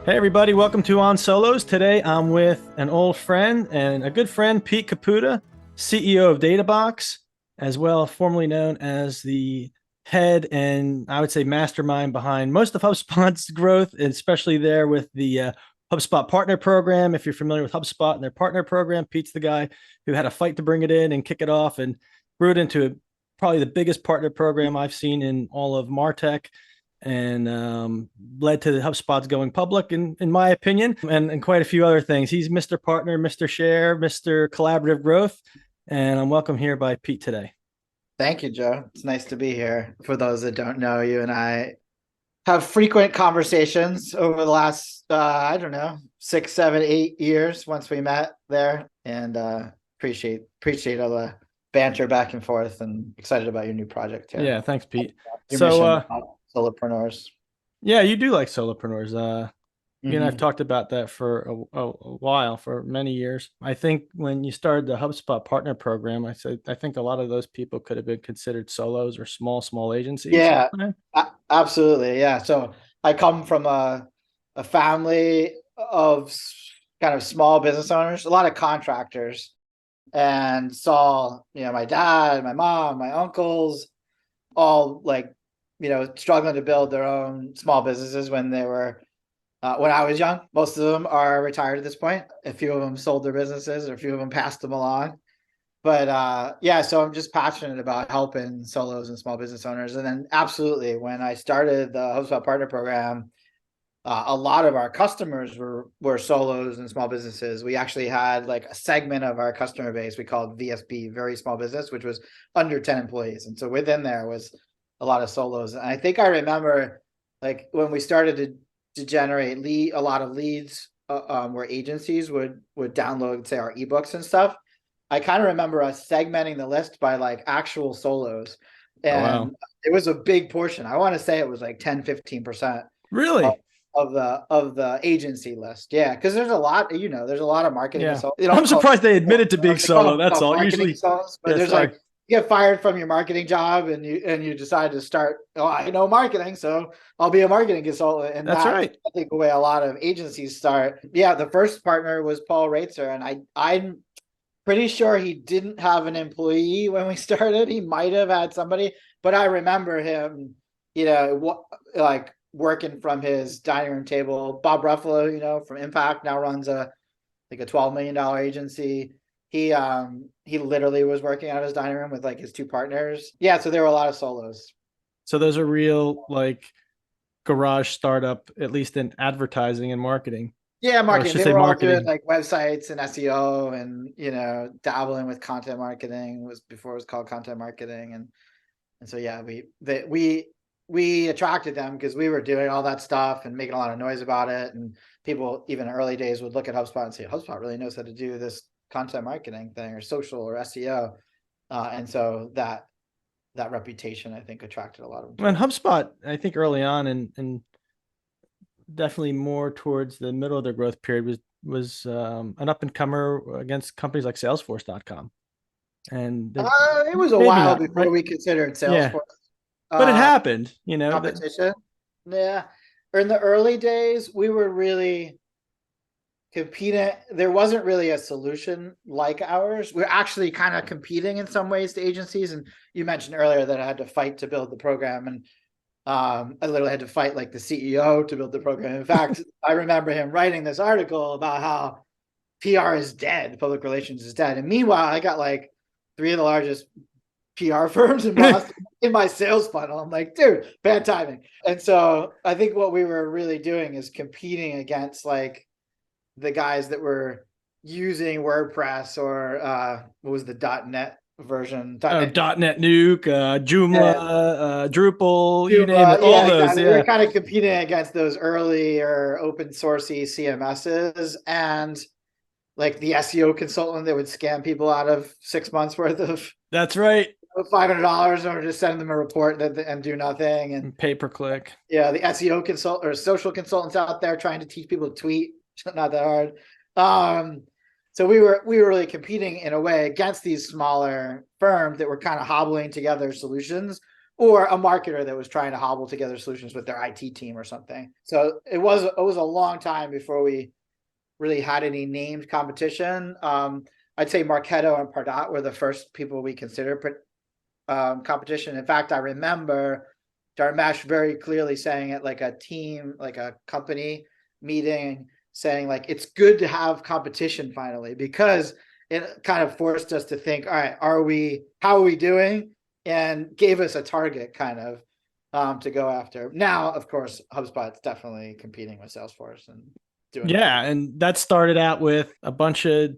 Hey everybody, welcome to OnSolos. Today I'm with an old friend and a good friend, Pete Caputa, CEO of DataBox, as well formerly known as the head and I would say mastermind behind most of HubSpot's growth, especially there with the HubSpot partner program. If you're familiar with HubSpot and their partner program, Pete's the guy who had a fight to bring it in and kick it off and grew it into probably the biggest partner program I've seen in all of MarTech, and led to the HubSpot's going public, in my opinion, and quite a few other things. He's Mr. Partner, Mr. Share, Mr. Collaborative Growth, and I'm welcome here by Pete today. Thank you, Joe. It's nice to be here. For those that don't know, you and I have frequent conversations over the last, I don't know, 6, 7, 8 years once we met there, and appreciate all the banter back and forth, and excited about your new project here. Yeah, thanks, Pete. Your So, mission to help solopreneurs. yeah, you do like solopreneurs. You and I've Mhm. talked about that for a while, for many years. I think when you started the HubSpot partner program, I think a lot of those people could have been considered solos or small agencies. Yeah, absolutely. Yeah. So I come from a family of kind of small business owners, a lot of contractors, and saw, my dad, my mom, my uncles all struggling to build their own small businesses when I was young. Most of them are retired at this point. A few of them sold their businesses, or a few of them passed them along. But yeah, so I'm just passionate about helping solos and small business owners. And then absolutely, when I started the HubSpot Partner Program, a lot of our customers were solos and small businesses. We actually had like a segment of our customer base we called VSB, very small business, which was under 10 employees. And so within there was a lot of solos. And I think I remember, like, when we started to generate a lot of leads, where agencies would download, say, our ebooks and stuff. I kind of remember us segmenting the list by like actual solos. Oh, And wow. it was a big portion. I want to say it was like 10-15% of, Really? of the agency list. Yeah, because there's a lot, there's a lot of marketing Yeah. consultants. They don't I'm call surprised they it, admitted to being they call solo. That's all. marketing Usually, consultants, but yeah, there's sorry. like, you get fired from your marketing job, and you decide to start, oh, I know marketing, so I'll be a marketing consultant. And That's that's, right. I think, the way a lot of agencies start. Yeah, the first partner was Paul Reitzer, and I'm pretty sure he didn't have an employee when we started. He might have had somebody, but I remember him, like working from his dining room table. Bob Ruffalo, from Impact, now runs a $12 million agency. He literally was working out of his dining room with like his two partners. Yeah, so there were a lot of solos. So those are real, like, garage startup, at least in advertising and marketing, Yeah, or I marketing. should They say were all doing marketing. like websites and SEO, and dabbling with content marketing. Was before it was called content marketing. And so yeah, we attracted them because we were doing all that stuff and making a lot of noise about it. And people, even early days, would look at HubSpot and say, HubSpot really knows how to do this content marketing thing, or social, or SEO. And so that reputation, I think, attracted a lot of them to When us. HubSpot, I think early on and definitely more towards the middle of their growth period was an up and comer against companies like Salesforce.com. And It was a maybe while not, before right? we considered Yeah, Salesforce but it uh, happened, that. competition. Yeah. Or in the early days, we were really competing. There wasn't really a solution like ours. We're actually kind of competing in some ways to agencies. And you mentioned earlier that I had to fight to build the program. And I literally had to fight like the CEO to build the program. In fact, I remember him writing this article about how PR is dead, public relations is dead. And meanwhile, I got like three of the largest PR firms in Boston in my sales funnel. I'm like, dude, bad timing. And so I think what we were really doing is competing against like the guys that were using WordPress, or what was the .NET version? Oh, .NET. .NET Nuke, Joomla, Yeah, Drupal, you name it, all yeah, those. exactly. We were Yeah, kind of competing against those early or open sourcey CMSs, and like the SEO consultant that would scam people out of 6 months worth of that's right. $500 in order to send them a report and do nothing. And Pay per click. yeah, the SEO consult or social consultants out there trying to teach people to tweet. Not that hard. Um, so we were really competing in a way against these smaller firms that were kind of hobbling together solutions or a marketer that was trying to hobble together solutions with their IT team or something. So it was a long time before we really had any named competition. I'd say Marketo and Pardot were the first people we considered competition. In fact, I remember Dharmesh very clearly saying it like a team, like a company meeting, saying like it's good to have competition finally, because it kind of forced us to think, all right, how are we doing? And gave us a target kind of to go after. Now, of course, HubSpot's definitely competing with Salesforce and doing it pretty Yeah, and that started out with a bunch of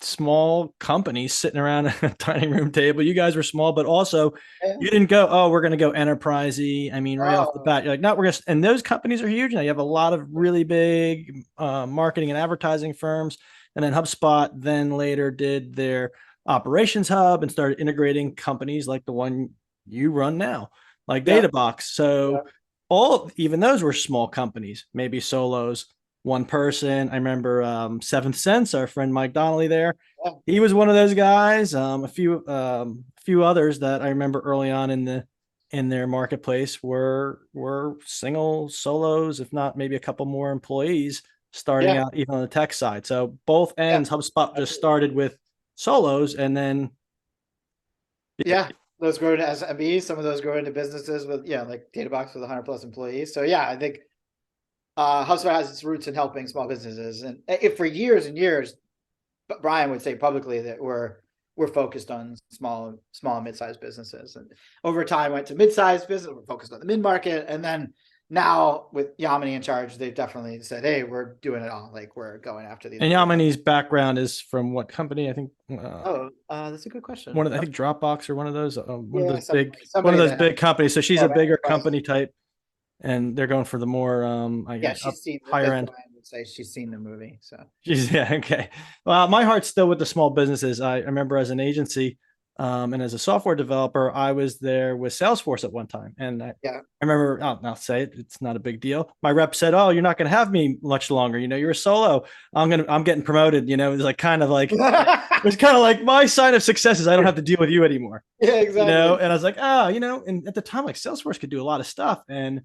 small companies sitting around a dining room table. You guys were small, but also well. you didn't go, oh, we're going to go enterprisey. I mean, right off the Oh, bat, you're like, no, we're going to, and those companies are huge now. You have a lot of really big marketing and advertising firms. And then HubSpot then later did their operations hub and started integrating companies like the one you run now, like yeah, Databox. yeah, So even those were small companies, maybe solos, one person. I remember Seventh Sense, our friend Mike Donnelly there. yeah, He was one of those guys. A few others that I remember early on in their marketplace were single solos, if not maybe a couple more employees starting yeah, out even on the tech side. So both yeah, ends, HubSpot just absolutely. started with solos, and then Yeah, those grow into SMBs. Some of those grow into businesses with, yeah, like Databox with 100 plus employees. So yeah, I think HubSpot has its roots in helping small businesses, and if for years and years, Brian would say publicly that we're focused on small and mid-sized businesses, and over time went to mid-sized business. We're focused on the mid-market, and then now with Yamini in charge, they've definitely said, hey, we're doing it all. Like we're going after these and big accounts. Yamini's background is from what company? I think Oh, that's a good one question. of I think Dropbox or one of Yeah, those big somebody that has companies. So she's more a of bigger enterprise. company type, and they're going for the more I Yeah, guess up she's seen, higher as end. Brian would say, she's seen the movie. So She's yeah, okay. Well, my heart's still with the small businesses. I remember as an agency and as a software developer, I was there with Salesforce at one time, and yeah, I remember I'll say it, it's not a big deal. My rep said, "Oh, you're not going to have me much longer. You know, you're a solo. I'm getting promoted." You know, it was like kind of like it was kind of like my sign of success is I don't have to deal with you anymore. yeah, You know, exactly. and I was like, and at the time, like Salesforce could do a lot of stuff, and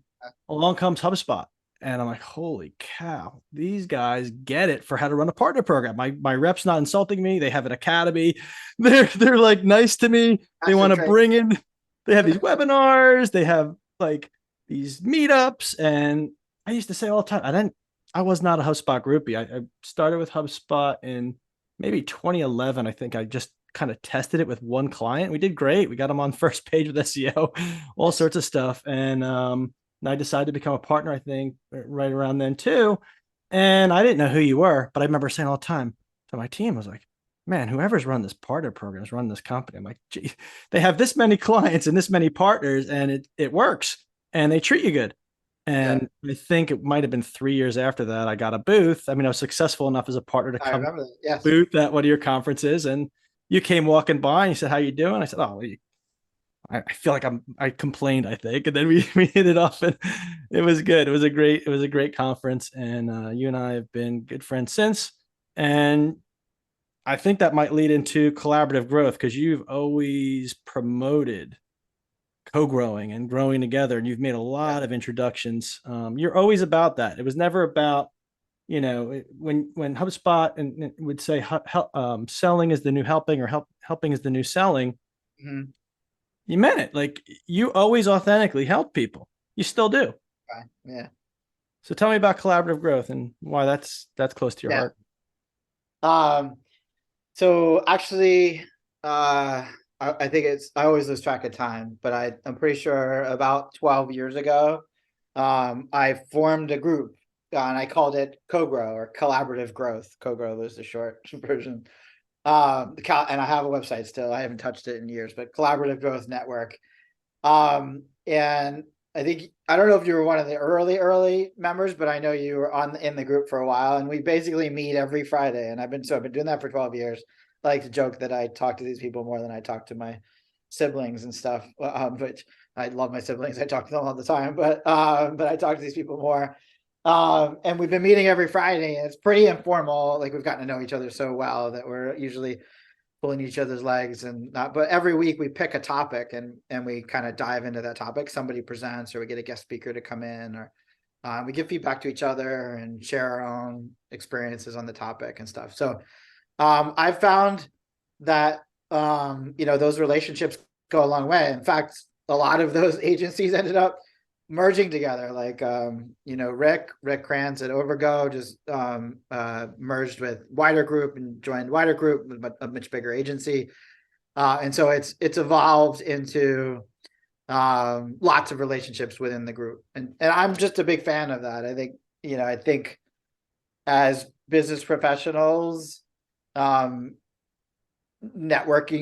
along comes HubSpot, and I'm like, holy cow, these guys get it for how to run a partner program. My rep's not insulting me. They have an academy. They're like nice to me. They Master want to trade. bring in. They have these webinars. They have like these meetups, and I used to say all the time, I was not a HubSpot groupie. I started with HubSpot in maybe 2011. I think I just kind of tested it with one client. We did great. We got them on first page with SEO, all Nice. sorts of stuff. And I decided to become a partner, I think, right around then too. And I didn't know who you were, but I remember saying all the time to my team, I was like, man, whoever's run this partner program has run this company. I'm like, gee, they have this many clients and this many partners, and it works, and they treat you good. Yeah, And I think it might have been 3 years after that I got a booth. I mean, I was successful enough as a partner to I come remember that. Yes. booth at one of your conferences, and you came walking by and you said, "How you doing?" I said, "Oh, I feel like I complained, I think," and then we hit it off, and it was good. It was a great conference, and you and I have been good friends since. And I think that might lead into collaborative growth because you've always promoted co-growing and growing together, and you've made a Yeah. lot of introductions. You're always about that. It was never about when HubSpot and would say selling is the new helping, or helping is the new selling. Mhm. You meant it. Like you always authentically help people. You still do. Fine. Yeah. So tell me about collaborative growth and why that's close to your Yeah. heart. Um, so actually, I think I always lose track of time, but I'm pretty sure about 12 years ago, I formed a group and I called it CoGrow, or Collaborative Growth. CoGrow was the short version. And I have a website still. I haven't touched it in years, but Collaborative Growth Network. And I don't know if you were one of the early members, but I know you were in the group for a while, and we basically meet every Friday. And I've been doing that for 12 years. I like to joke that I talk to these people more than I talk to my siblings and stuff. But I love my siblings. I talk to them all the time, but I talk to these people more. And we've been meeting every Friday, and it's pretty informal. Like we've gotten to know each other so well that we're usually pulling each other's legs and not, but every week we pick a topic and we kind of dive into that topic. Somebody presents or we get a guest speaker to come in, or we give feedback to each other and share our own experiences on the topic and stuff. So I've found that those relationships go a long way. In fact, a lot of those agencies ended up merging together. Like Rick Kranz at Overgo just merged with Wider Group and joined Wider Group, a much bigger agency. And so it's evolved into lots of relationships within the group. And I'm just a big fan of that. I think as business professionals, networking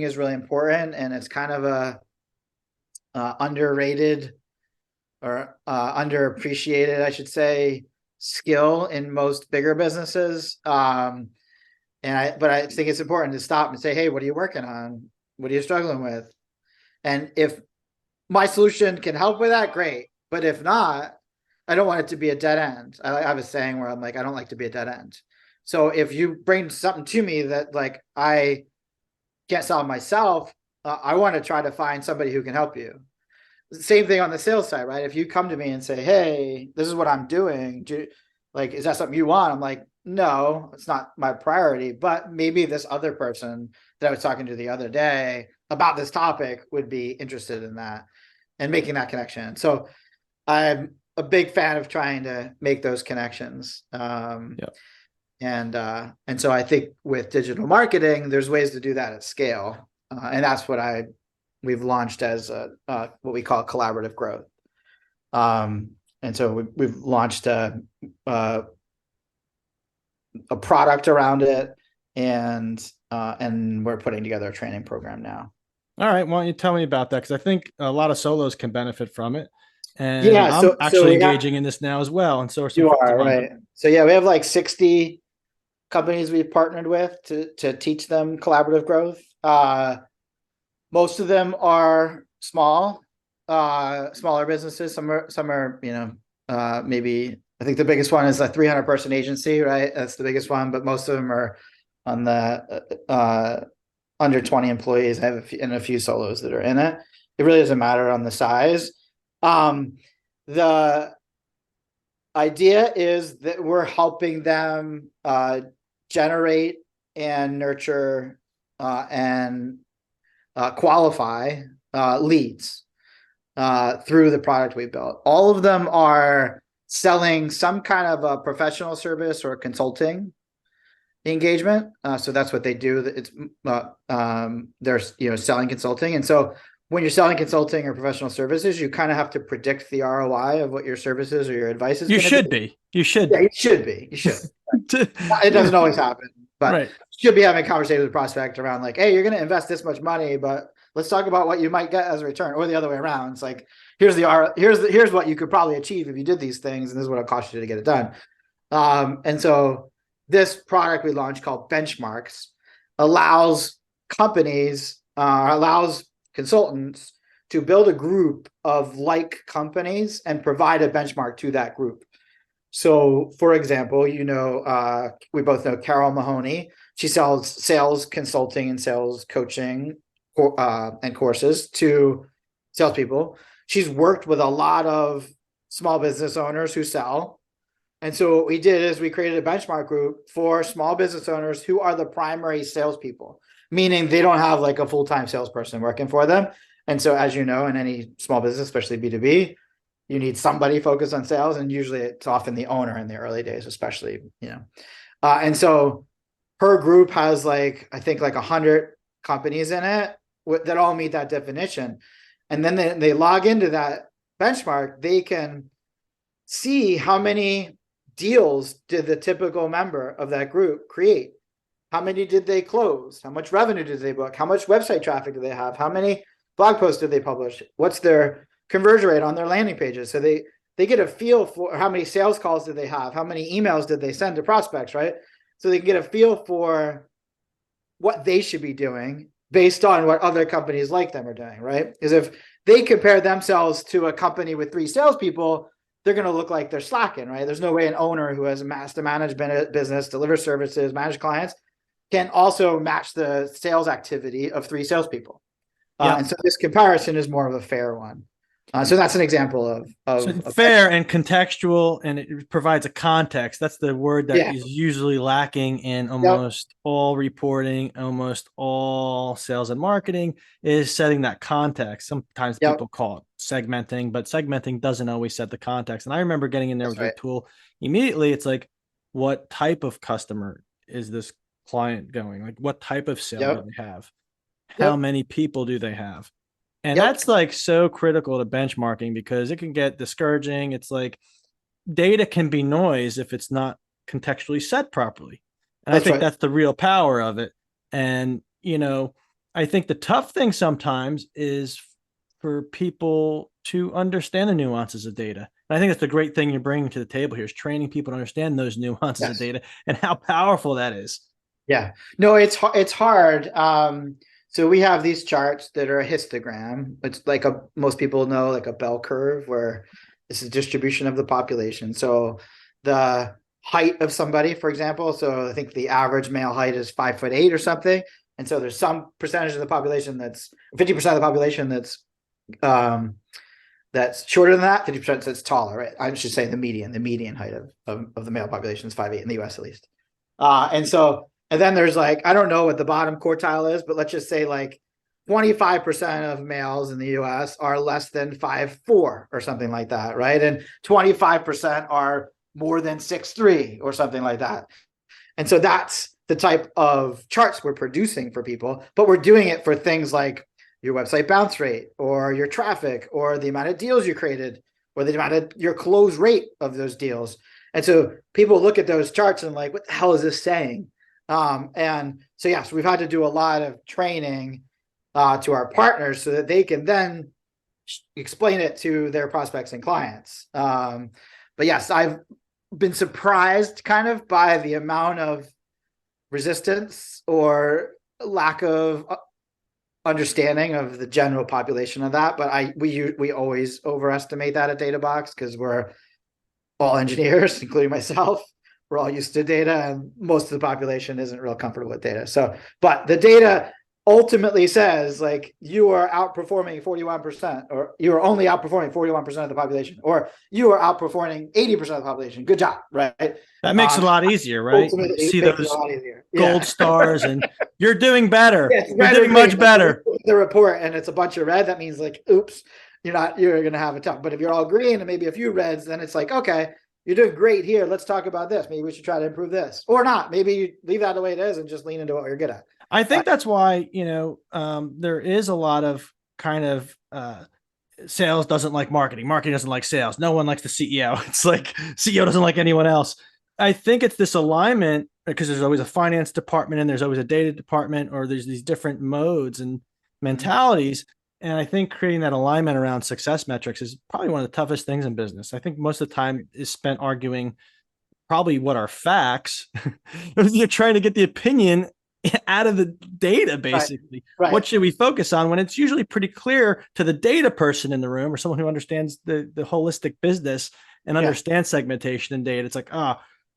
is really important, and it's kind of a underrated or underappreciated, I should say, skill in most bigger businesses. But I think it's important to stop and say, hey, what are you working on? What are you struggling with? And if my solution can help with that, great. But if not, I don't want it to be a dead end. I have a saying where I'm like, I don't like to be a dead end. So if you bring something to me that like I can't solve myself, I want to try to find somebody who can help you. Same thing on the sales side, right? If you come to me and say, hey, this is what I'm doing, is that something you want? I'm like, no, it's not my priority, but maybe this other person that I was talking to the other day about this topic would be interested in that and making that connection. So I'm a big fan of trying to make those connections. Yep. And so I think with digital marketing, there's ways to do that at scale. And that's what we've launched as what we call collaborative growth. And so we've launched a product around it, and we're putting together a training program now. All right. Why don't you tell me about that? Because I think a lot of solos can benefit from it. And Yeah, I'm so actually engaging in this now as well. And so are some you friends are, of mine. right. So yeah, we have like 60 companies we've partnered with to teach them collaborative growth. Most of them are smaller businesses. Some are maybe, I think the biggest one is a 300-person agency, right? That's the biggest one, but most of them are on the under 20 employees. I have a few solos that are in it. It really doesn't matter on the size. The idea is that we're helping them generate and nurture and qualify leads through the product we built. All of them are selling some kind of a professional service or consulting engagement. So that's what they do. It's they're selling consulting. And so when you're selling consulting or professional services, you kind of have to predict the ROI of what your services or your advice is. You should be. You should. Yeah, you should be. You should. It doesn't always happen, but right. You should be having conversations with the prospect around like, hey, you're going to invest this much money, but let's talk about what you might get as a return, or the other way around. It's like, here's what you could probably achieve if you did these things, and this is what it cost you to get it done. And so this product we launched called Benchmarks allows consultants to build a group of like companies and provide a benchmark to that group. So, for example, we both know Carol Mahoney. She sells sales consulting and sales coaching and courses to salespeople. She's worked with a lot of small business owners who sell. And so what we did is we created a benchmark group for small business owners who are the primary salespeople, meaning they don't have like a full-time salesperson working for them. And so, as you know, in any small business, especially B2B, you need somebody focused on sales, and usually it's often the owner in the early days, especially, and so her group has I think 100 companies in it that all meet that definition. And then they log into that benchmark, they can see how many deals did the typical member of that group create? How many did they close? How much revenue did they book? How much website traffic do they have? How many blog posts did they publish? What's their conversion rate on their landing pages? So they get a feel for how many sales calls did they have? How many emails did they send to prospects, right? So they can get a feel for what they should be doing based on what other companies like them are doing, right? Because if they compare themselves to a company with 3 salespeople, they're going to look like they're slacking, right? There's no way an owner who has a master management business, delivers services, manage clients, can also match the sales activity of 3 salespeople. Yep. And so this comparison is more of a fair one. So that's an example So of fair and contextual, and it provides a context. That's the word that yeah. is usually lacking in Yep. almost all reporting, almost all sales and marketing, is setting that context. Sometimes Yep. people call it segmenting, but segmenting doesn't always set the context. And I remember getting in there That's with your right. tool immediately. It's like, what type of customer is this client going? Like, what type of sale do Yep. they have? How Yep. many people do they have? And Yep. that's like so critical to benchmarking because it can get discouraging. It's like data can be noise if it's not contextually set properly. And I That's think right. that's the real power of it. And, I think the tough thing sometimes is for people to understand the nuances of data. And I think that's the great thing you're bringing to the table here is training people to understand those nuances of Yes. data and how powerful that is. Yeah. No, it's hard. So we have these charts that are a histogram. It's like most people know, like a bell curve, where this is distribution of the population. So the height of somebody, for example, so I think the average male height is 5'8" or something. And so there's some percentage of the population that's 50% of the population um that's shorter than that, 50% that's taller, right? I should say the median height of the male population is 5'8" in the US at least. And then there's like, I don't know what the bottom quartile is, but let's just say like 25% of males in the US are less than 5'4" or something like that, right? And 25% are more than 6'3" or something like that. And so that's the type of charts we're producing for people, but we're doing it for things like your website bounce rate or your traffic or the amount of deals you created or the amount of your close rate of those deals. And so people look at those charts and like, what the hell is this saying? And so, yes, we've had to do a lot of training to our partners so that they can then explain it to their prospects and clients. But yes, I've been surprised kind of by the amount of resistance or lack of understanding of the general population of that. But we always overestimate that at DataBox because we're all engineers, including myself. We're all used to data, and most of the population isn't real comfortable with data. So, but the data ultimately says like you are outperforming 41%, or you are only outperforming 41% of the population, or you are outperforming 80% of the population. Good job, right? That makes it a lot easier, right? You Ultimately, see it makes it a those lot easier. gold Yeah. stars and you're doing better. Yeah, it's You're red or doing green. much better. The report, and it's a bunch of red. That means like, oops, you're going to have a tough. But if you're all green and maybe a few reds, then it's like, okay, you're doing great here. Let's talk about this. Maybe we should try to improve this, or not. Maybe you leave that the way it is and just lean into what you're good at. I think that's why, there is a lot of kind of sales doesn't like marketing. Marketing doesn't like sales. No one likes the CEO. It's like CEO doesn't like anyone else. I think it's this alignment because there's always a finance department and there's always a data department, or there's these different modes and mentalities. And I think creating that alignment around success metrics is probably one of the toughest things in business. I think most of the time is spent arguing probably what are facts. You're trying to get the opinion out of the data, Right. basically. Right. What should we focus on when it's usually pretty clear to the data person in the room or someone who understands the holistic business and Yeah. understands segmentation and data? It's like,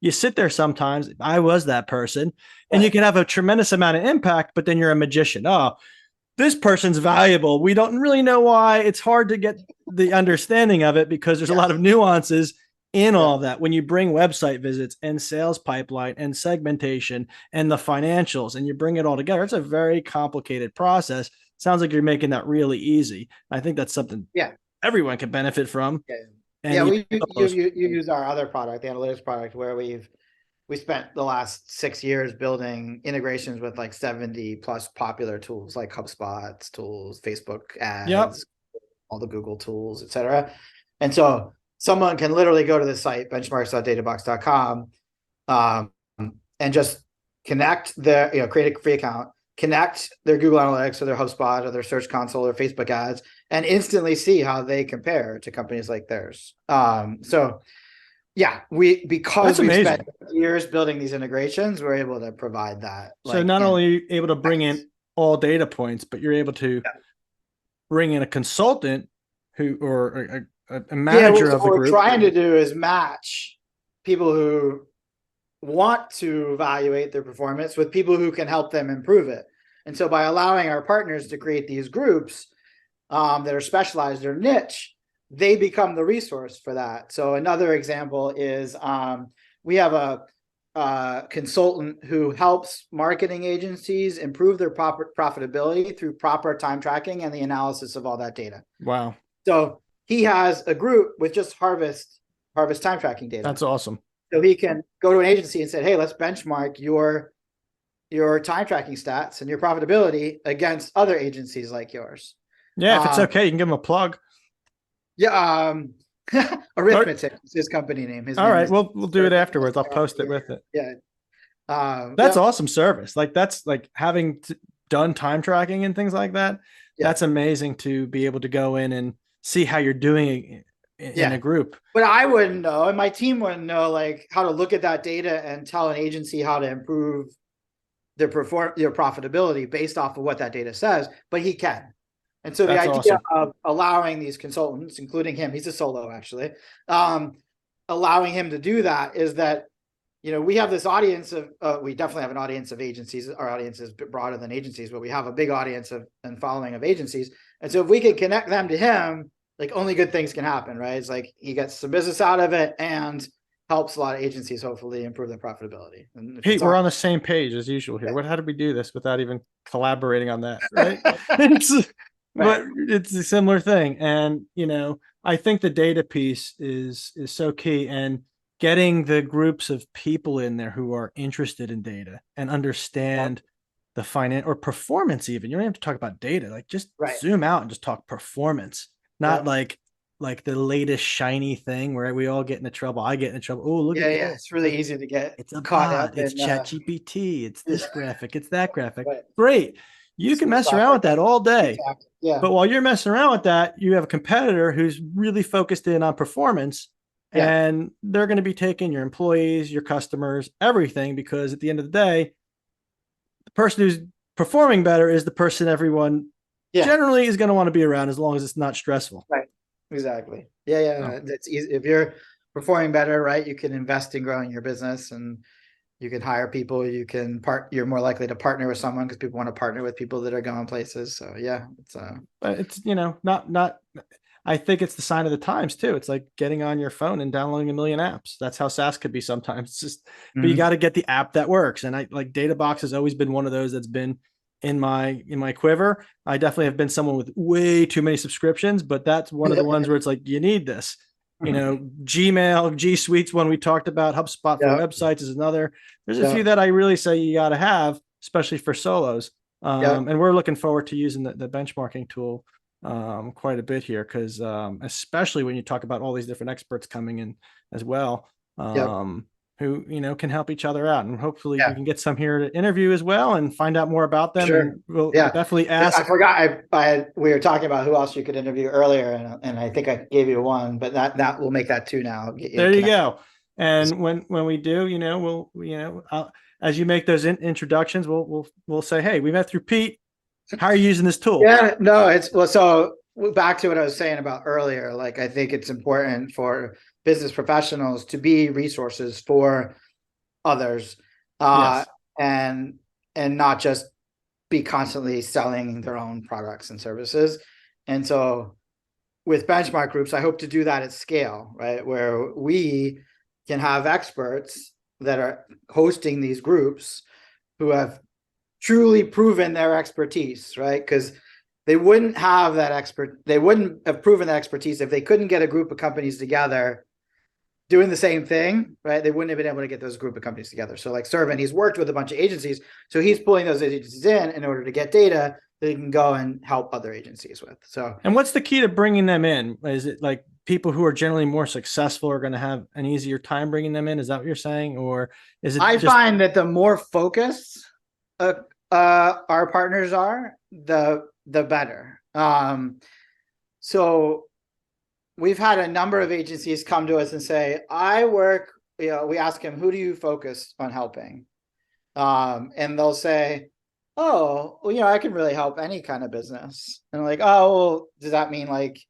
you sit there sometimes. I was that person, and you Right. can have a tremendous amount of impact, but then you're a magician. Oh, this person's valuable. We don't really know why. It's hard to get the understanding of it because there's a lot Yes. of nuances in Yeah. all that when you bring website visits and sales pipeline and segmentation and the financials and you bring it all together. It's a very complicated process. Sounds like you're making that really easy. I think that's something Yeah. everyone can benefit from. Yeah. And Yeah. you, You use our other product, the analytics product, where we spent the last 6 years building integrations with like 70 plus popular tools like HubSpot's tools, Facebook yep. ads, all the Google tools, etc. And so someone can literally go to the site benchmarks.databox.com um, and just connect create a free account, connect their Google Analytics or their HubSpot or their Search Console or Facebook ads, and instantly see how they compare to companies like theirs. So yeah, because That's we've spent amazing. years building these integrations, we're able to provide that. So Like not in only are you able to bring in all data points, but you're able to bring in a consultant who or a yeah, manager so of the what we're group. trying to do is match people who want to evaluate their performance with people who can help them improve it. And so by allowing our partners to create these groups that are specialized or niche, they become the resource for that. So another example is we have a consultant who helps marketing agencies improve their proper profitability through proper time tracking and the analysis of all that data. Wow. So he has a group with just harvest time tracking data. That's awesome. So he can go to an agency and say, hey, let's benchmark your time tracking stats and your profitability against other agencies like yours. Yeah, if it's okay, you can give him a plug. Yeah, Arithmetic is his company name. His All name right, is we'll do it afterwards. I'll post it with it. Yeah. That's awesome service. Like that's like having done time tracking and things like that. Yeah. That's amazing to be able to go in and see how you're doing in a group. But I wouldn't know, and my team wouldn't know like how to look at that data and tell an agency how to improve their profitability based off of what that data says. But he can. And so the idea of allowing these consultants, including him, he's a solo actually, allowing him to do that is that, you know, we have this audience of, we definitely have an audience of agencies. Our audience is broader than agencies, but we have a big audience of and following of agencies. And so if we can connect them to him, like only good things can happen, right? It's like he gets some business out of it and helps a lot of agencies hopefully improve their profitability. And Pete, we're on the same page as usual here. How did we do this without even collaborating on that, right? But it's a similar thing. And, you know, I think the data piece is so key, and getting the groups of people in there who are interested in data and understand the finance or performance. Even you don't have to talk about data, like just zoom out and just talk performance, not like the latest shiny thing where we all get into trouble. I get into trouble. Oh, look at this. It's really easy to get it's a caught bot. Up it's ChatGPT. It's this graphic. It's that graphic. Great. You can mess around with that all day. Yeah. But while you're messing around with that, you have a competitor who's really focused in on performance, and they're going to be taking your employees, your customers, everything, because at the end of the day, the person who's performing better is the person everyone generally is going to want to be around, as long as it's not stressful. Right. Exactly. Yeah. That's easy. If you're performing better, right, you can invest in growing your business, and you can hire people. You can you're more likely to partner with someone because people want to partner with people that are going places. So yeah, it's you know, not I think it's the sign of the times too. It's like getting on your phone and downloading a million apps. That's how SaaS could be sometimes. It's just, but you got to get the app that works. And I like DataBox has always been one of those that's been in my quiver. I definitely have been someone with way too many subscriptions, but that's one of the ones where it's like, you need this. You know, Gmail, G Suite's one we talked about. HubSpot for websites is another. There's a few that I really say you got to have, especially for solos. And we're looking forward to using the benchmarking tool quite a bit here, because especially when you talk about all these different experts coming in as well, who, you know, can help each other out, and hopefully we can get some here to interview as well and find out more about them. Sure. And we'll definitely ask. I forgot we were talking about who else you could interview earlier, and I think I gave you one, but that we'll make that two now. There you go. And when we do, you know, as you make those introductions, we'll say, hey, we met through Pete. How are you using this tool? Yeah, no, so back to what I was saying about earlier. Like, I think it's important for business professionals to be resources for others, and not just be constantly selling their own products and services. And so with benchmark groups, I hope to do that at scale, right? Where we can have experts that are hosting these groups who have truly proven their expertise, right? Because they wouldn't have proven that expertise if they couldn't get a group of companies together doing the same thing, right? They wouldn't have been able to get those group of companies together. So like Servant, he's worked with a bunch of agencies, so he's pulling those agencies in order to get data that he can go and help other agencies with. So, and what's the key to bringing them in? Is it like people who are generally more successful are going to have an easier time bringing them in? Is that what you're saying? Or is it? I find that the more focused our partners are, the better. So we've had a number of agencies come to us and say, we ask them, who do you focus on helping? And they'll say, oh, well, I can really help any kind of business. And I'm like, oh, well, does that mean like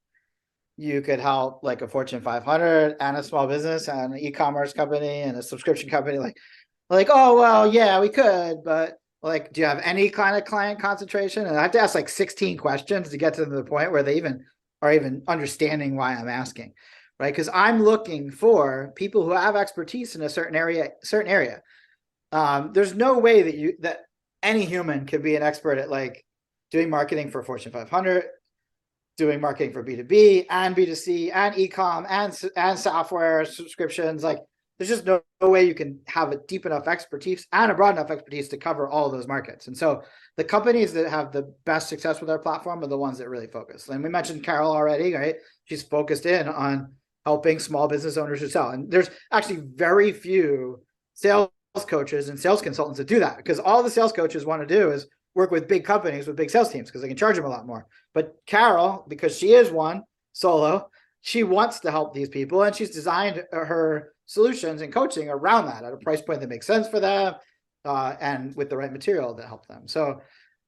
you could help like a Fortune 500 and a small business and an e-commerce company and a subscription company. Like, oh, well, yeah, we could, but like, do you have any kind of client concentration? And I have to ask like 16 questions to get to the point where they even are even understanding why I'm asking, right? Because I'm looking for people who have expertise in a certain area. There's no way that any human could be an expert at like doing marketing for Fortune 500, doing marketing for B2B and B2C and e-com and software subscriptions. Like there's just no way you can have a deep enough expertise and a broad enough expertise to cover all of those markets. And so the companies that have the best success with our platform are the ones that really focus. And we mentioned Carol already, right? She's focused in on helping small business owners who sell. And there's actually very few sales coaches and sales consultants that do that, because all the sales coaches want to do is work with big companies with big sales teams because they can charge them a lot more. But Carol, because she is one solo, she wants to help these people, and she's designed her solutions and coaching around that at a price point that makes sense for them, and with the right material that help them. So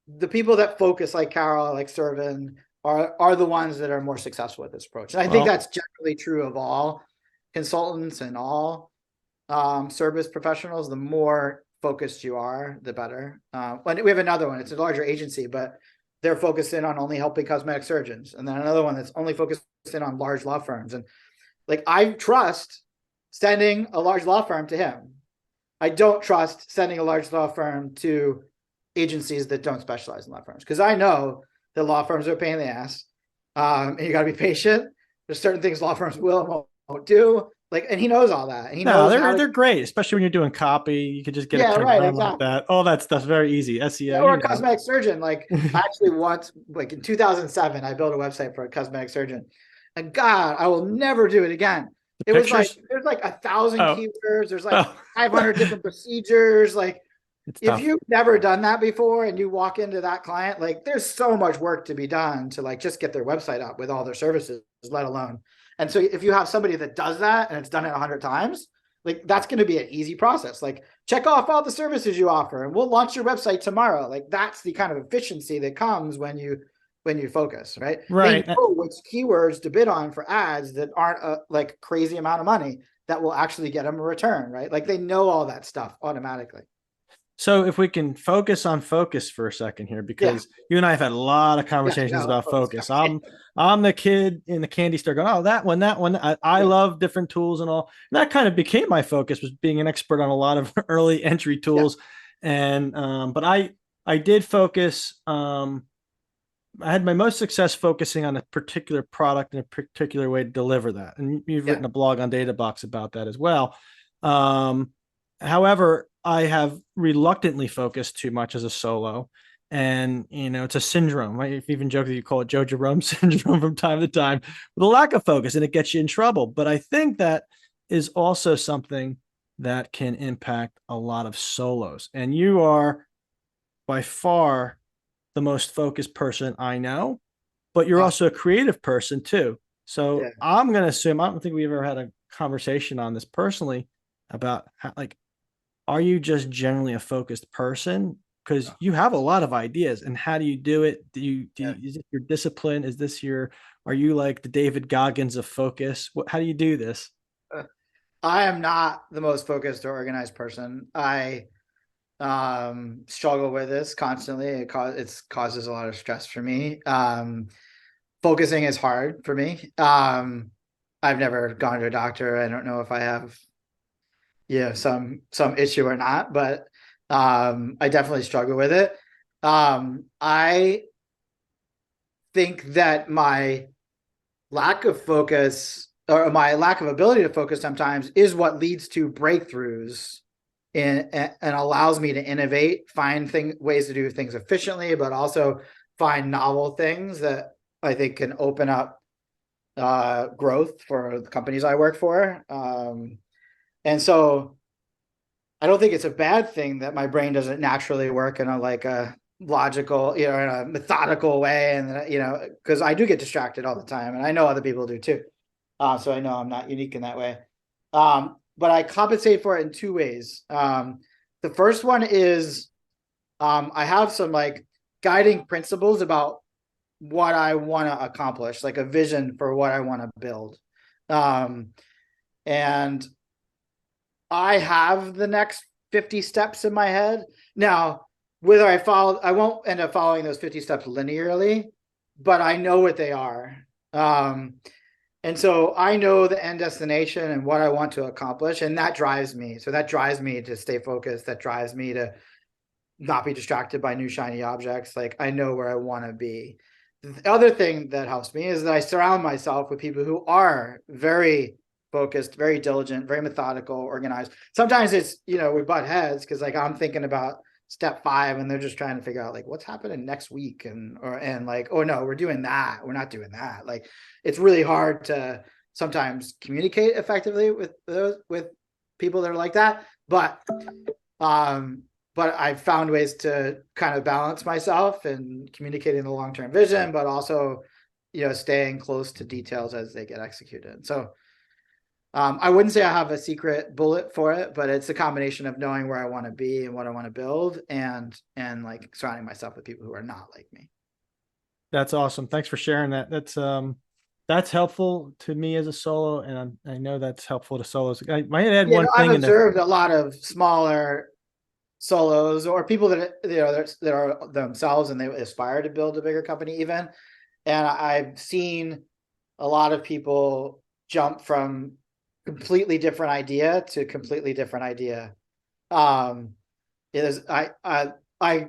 the people that focus like Carol, like Servin, are the ones that are more successful with this approach. And I think that's generally true of all consultants and all service professionals. The more focused you are, the better. We have another one. It's a larger agency, but they're focused in on only helping cosmetic surgeons. And then another one that's only focused in on large law firms. And like, I trust sending a large law firm to him. I don't trust sending a large law firm to agencies that don't specialize in law firms, because I know that law firms are a pain in the ass. And you got to be patient. There's certain things law firms will and won't do. Like, and he knows all that. And he knows they're great, especially when you're doing copy. You could just get it turned right, around exactly. like that. All that stuff's very easy. SEO, or a cosmetic surgeon. Like I actually once, like in 2007, I built a website for a cosmetic surgeon, and God, I will never do it again. It was like there's like 1,000 keywords. There's like 500 different procedures. Like if you've never done that before and you walk into that client, like there's so much work to be done to like just get their website up with all their services, let alone. And so if you have somebody that does that and it's done it 100 times, like that's going to be an easy process. Like check off all the services you offer and we'll launch your website tomorrow. Like that's the kind of efficiency that comes when you focus, right? Right. They know which keywords to bid on for ads that aren't a like crazy amount of money that will actually get them a return, right? Like they know all that stuff automatically. So if we can focus on focus for a second here, because you and I have had a lot of conversations about focus. I'm the kid in the candy store going, oh, that one. I love different tools and all. And that kind of became my focus, was being an expert on a lot of early entry tools. And but I did focus. I had my most success focusing on a particular product and a particular way to deliver that. And you've written a blog on DataBox about that as well. However, I have reluctantly focused too much as a solo. And, it's a syndrome, right? If you even joke that you call it Joe Jerome syndrome from time to time, with a lack of focus, and it gets you in trouble. But I think that is also something that can impact a lot of solos. And you are by far the most focused person I know, but you're also a creative person too. So I'm going to assume, I don't think we ever had a conversation on this personally about how, like, are you just generally a focused person? Because you have a lot of ideas, and how do you do it? Is it your discipline? Are you like the David Goggins of focus? How do you do this? I am not the most focused or organized person. I struggle with this constantly. It causes a lot of stress for me. Focusing is hard for me. I've never gone to a doctor. I don't know if I have some issue or not, but I definitely struggle with it. I think that my lack of focus, or my lack of ability to focus sometimes, is what leads to breakthroughs and allows me to innovate, find ways to do things efficiently, but also find novel things that I think can open up growth for the companies I work for. And so I don't think it's a bad thing that my brain doesn't naturally work in a logical, in a methodical way. And, because I do get distracted all the time, and I know other people do too. So I know I'm not unique in that way. But I compensate for it in two ways. The first one is I have some like guiding principles about what I want to accomplish, like a vision for what I want to build. Um, and I have the next 50 steps in my head. Now, whether I won't end up following those 50 steps linearly, but I know what they are. Um, and so I know the end destination and what I want to accomplish, and that drives me. So that drives me to stay focused. That drives me to not be distracted by new shiny objects. Like I know where I want to be. The other thing that helps me is that I surround myself with people who are very focused, very diligent, very methodical, organized. Sometimes it's, we butt heads because like I'm thinking about step 5 and they're just trying to figure out like what's happening next week and like, oh no, we're doing that. We're not doing that. Like it's really hard to sometimes communicate effectively with people that are like that. Um, but I've found ways to kind of balance myself and communicating the long-term vision, but also, staying close to details as they get executed. So I wouldn't say I have a secret bullet for it, but it's a combination of knowing where I want to be and what I want to build and like surrounding myself with people who are not like me. That's awesome. Thanks for sharing that. That's helpful to me as a solo, and I know that's helpful to solos. I might add Yeah, one I've thing in the. observed a lot of smaller solos or people that that are themselves and they aspire to build a bigger company even, and I've seen a lot of people jump from completely different idea to completely different idea. It is I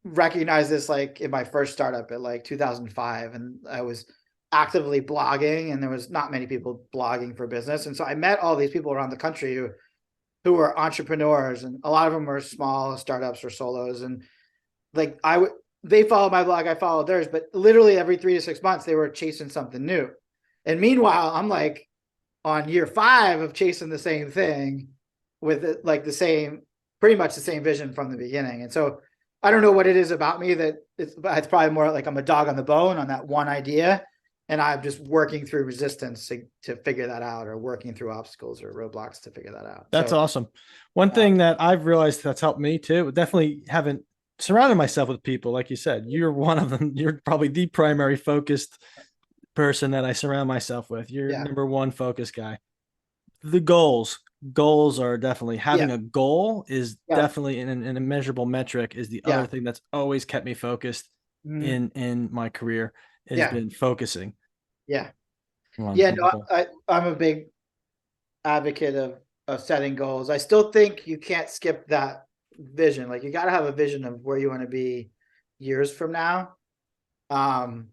recognize this like in my first startup at like 2005, and I was actively blogging and there was not many people blogging for business, and so I met all these people around the country who were entrepreneurs, and a lot of them were small startups or solos, and like they followed my blog, I followed theirs, but literally every 3 to 6 months they were chasing something new. And meanwhile, I'm like on year 5 of chasing the same thing with like pretty much the same vision from the beginning. And so I don't know what it is about me that it's probably more like I'm a dog on the bone on that one idea. And I'm just working through resistance to figure that out, or working through obstacles or roadblocks to figure that out. That's So, awesome. One thing that I've realized that's helped me too, definitely haven't surrounded myself with people like you said. You're one of them. You're probably the primary focused person that I surround myself with. You're yeah, number one focus guy. The goals are definitely yeah, having a goal is yeah, definitely an immeasurable metric is the other yeah, thing that's always kept me focused mm, in my career has yeah, been focusing yeah, on, yeah. on the No, goal. I'm a big advocate of setting goals. I still think you can't skip that vision. Like you got to have a vision of where you want to be years from now. Um,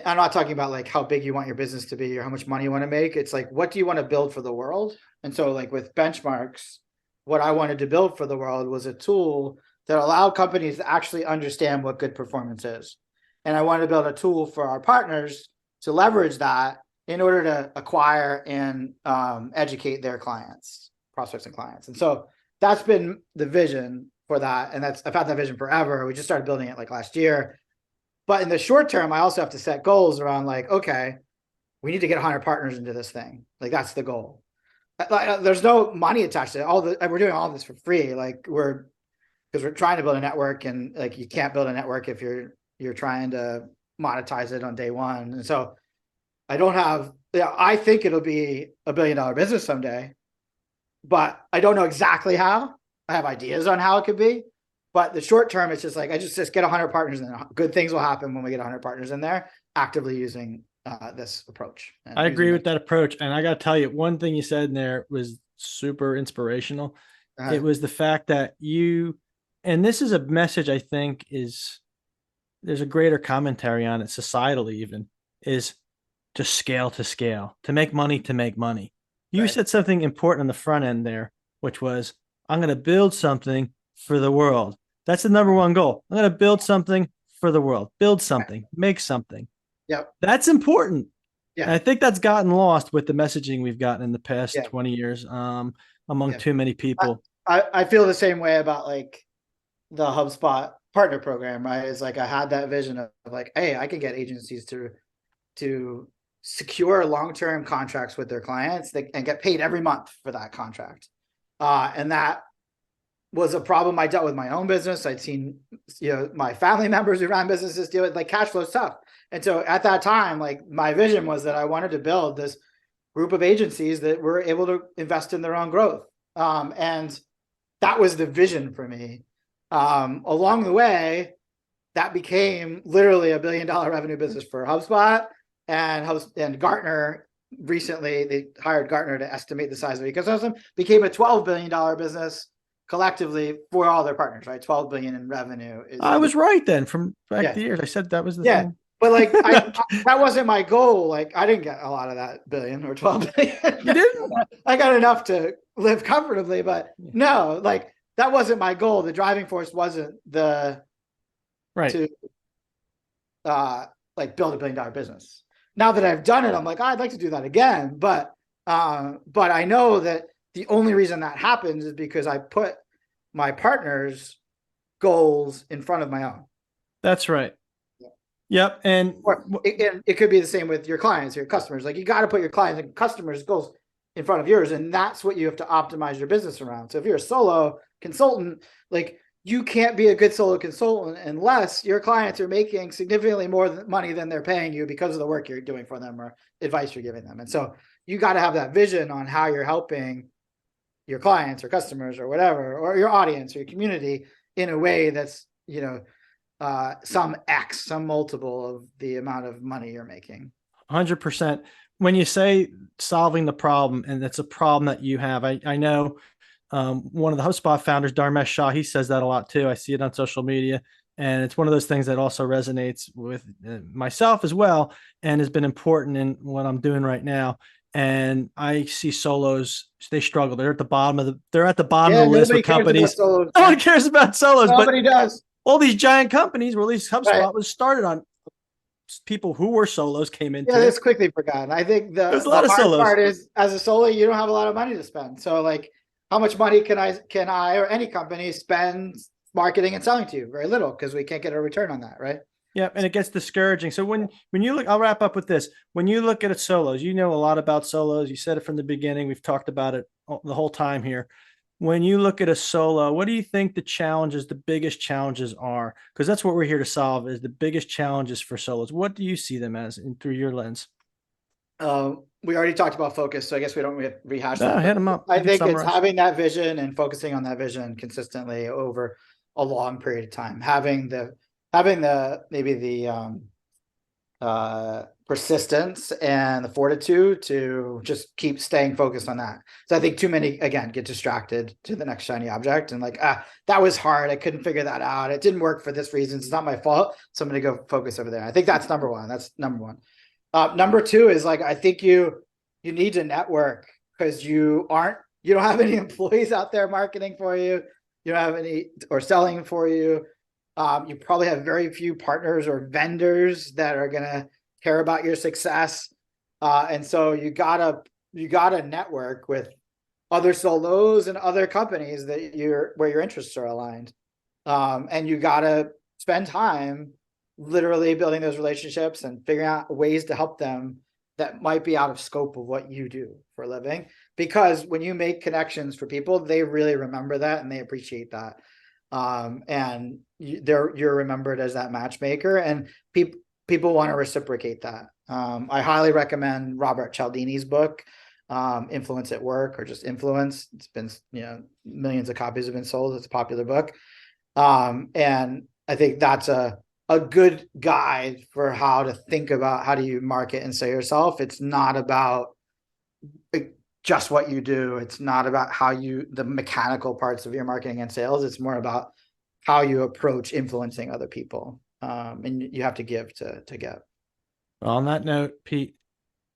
I'm not talking about like how big you want your business to be or how much money you want to make. It's like, what do you want to build for the world? And so, like with benchmarks, what I wanted to build for the world was a tool that allowed companies to actually understand what good performance is. And I wanted to build a tool for our partners to leverage that in order to acquire and educate their clients, prospects, and clients. And so that's been the vision for that. And I've had that vision forever. We just started building it like last year. But in the short term, I also have to set goals around like, okay, we need to get 100 partners into this thing. Like that's the goal. There's no money attached to it. We're doing all this for free. Like because we're trying to build a network, and like you can't build a network if you're trying to monetize it on day one. And so I don't have. Yeah, I think it'll be a $1 billion business someday, but I don't know exactly how. I have ideas on how it could be, but the short term, it's just like I just get 100 partners, and good things will happen when we get 100 partners in there actively using this approach and I using agree them. with that approach. And I got to tell you, one thing you said in there was super inspirational. It was the fact that and this is a message I think there's a greater commentary on it societally, even, is to scale, to make money. You Right. said something important on the front end there, which was, I'm going to build something for the world. That's the number one goal. I'm going to build something for the world, build something, make something. Yep. That's important. And Yeah. I think that's gotten lost with the messaging we've gotten in the past Yeah. 20 years among Yeah. too many I, people. I feel the same way about like the HubSpot partner program, right? It's like I had that vision of like, hey, I can get agencies to secure long-term contracts with their clients and get paid every month for that contract. And that was a problem I dealt with my own business. I'd seen, my family members who ran businesses deal with, like, cash flow stuff. And so at that time, like, my vision was that I wanted to build this group of agencies that were able to invest in their own growth. And that was the vision for me. Along the way, that became literally $1 billion revenue business for HubSpot, and Gartner. Recently, they hired Gartner to estimate the size of the ecosystem, became a $12 billion business collectively for all their partners, right? 12 billion in revenue is, I was right then from back yeah, the years. I said that was the yeah. thing. But like, that wasn't my goal. Like, I didn't get a lot of that billion or 12 billion. You didn't? I got enough to live comfortably, but no, like, that wasn't my goal. The driving force wasn't Right. to like, build $1 billion business. Now that I've done it, I'm like, oh, I'd like to do that again. But I know that the only reason that happens is because I put my partner's goals in front of my own. That's right. Yep. And it could be the same with your clients, your customers. Like, you got to put your clients and customers' goals in front of yours. And that's what you have to optimize your business around. So if you're a solo consultant, like, you can't be a good solo consultant unless your clients are making significantly more money than they're paying you because of the work you're doing for them or advice you're giving them. And so you got to have that vision on how you're helping your clients or customers or whatever, or your audience or your community, in a way that's, some multiple of the amount of money you're making. 100%. When you say solving the problem, and it's a problem that you have, I know one of the HubSpot founders, Dharmesh Shah, he says that a lot too. I see it on social media, and it's one of those things that also resonates with myself as well, and has been important in what I'm doing right now. And I see solos; they struggle. They're at the bottom of the list with companies. No one cares about solos, nobody does. All these giant companies, or at least HubSpot, right, was started on people who were solos came into. Yeah, it's quickly forgotten. I think the hard part is, as a solo, you don't have a lot of money to spend. So, like, how much money can I or any company spend marketing and selling to you? Very little, because we can't get a return on that, right? Yeah, and it gets discouraging. So when you look, I'll wrap up with this. When you look at solos, you know a lot about solos. You said it from the beginning. We've talked about it the whole time here. When you look at a solo, what do you think the biggest challenges are? Because that's what we're here to solve, is the biggest challenges for solos. What do you see them as through your lens? We already talked about focus, so I guess we don't rehash that. Hit them up. I think it's having that vision and focusing on that vision consistently over a long period of time. Having the persistence and the fortitude to just keep staying focused on that. So I think too many, again, get distracted to the next shiny object and like, that was hard. I couldn't figure that out. It didn't work for this reason. It's not my fault. So I'm going to go focus over there. I think that's number one. Number two is, like, I think you need to network, because you don't have any employees out there marketing for you. You don't have any, or selling for you. You probably have very few partners or vendors that are going to care about your success. And so you gotta network with other solos and other companies where your interests are aligned. And you gotta spend time literally building those relationships and figuring out ways to help them that might be out of scope of what you do for a living. Because when you make connections for people, they really remember that and they appreciate that. And you're remembered as that matchmaker, and people want to reciprocate that. I highly recommend Robert Cialdini's book, Influence at Work, or just Influence. It's been, millions of copies have been sold. It's a popular book. And I think that's a good guide for how to think about how do you market and sell yourself. It's not about just what you do. It's not about the mechanical parts of your marketing and sales. It's more about how you approach influencing other people. And you have to give to get. Well, on that note, Pete,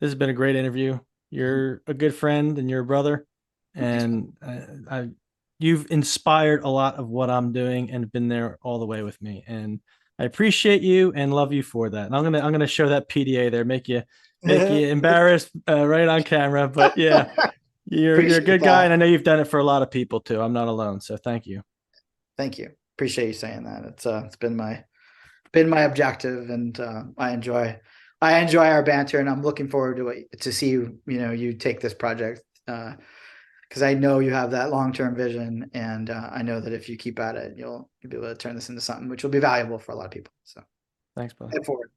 this has been a great interview. You're a good friend and you're a brother, and you've inspired a lot of what I'm doing and been there all the way with me. And I appreciate you and love you for that. And I'm gonna show that PDA there, make you embarrassed right on camera. But yeah, you're a good guy, and I know you've done it for a lot of people too. I'm not alone, so thank you. Thank you. Appreciate you saying that. It's been my objective, and I enjoy our banter, and I'm looking forward to see you take this project, because because I know you have that long-term vision, and I know that if you keep at it, you'll be able to turn this into something which will be valuable for a lot of people. So Thanks, brother. head forward.